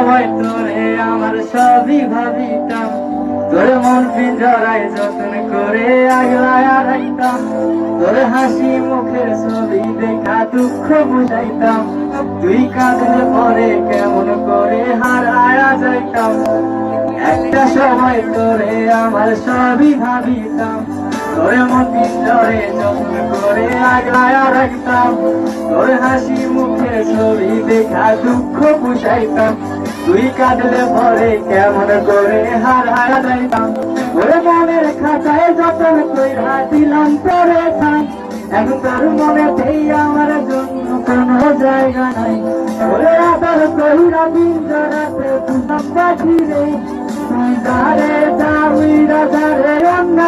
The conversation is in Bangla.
সময় তোরে আমার সবই ভাবিতাম, তোর মন পিঞ্জরায় যত্ন করে আগলায় রাখতাম, তোর হাসি মুখের ছবি দেখা দুঃখ বুঝাইতাম, তুই কাঁদলে পরে কেমন করে হারায়া যাইতাম। একটা সময় তোরে আমার সবই ভাবিতাম, তোর মন পিঞ্জরে যত্ন করে আগলায় রাখতাম, তোর হাসি মুখের ছবি দেখা দুঃখ বুঝাইতাম, তুই কাঁদলে পরে কেমন করে হারায়া যাইতাম। ওরে মনের খাতায় যতন কইরা দিলাম তোরে ঠাই, এখন তোর মনেতেই আমার জন্য কোনো জায়গা নাই। ওরে আদর কইরা পিঞ্জরাতে তুই পাখি রে, তুই যারে যা উইরা যারে অন্য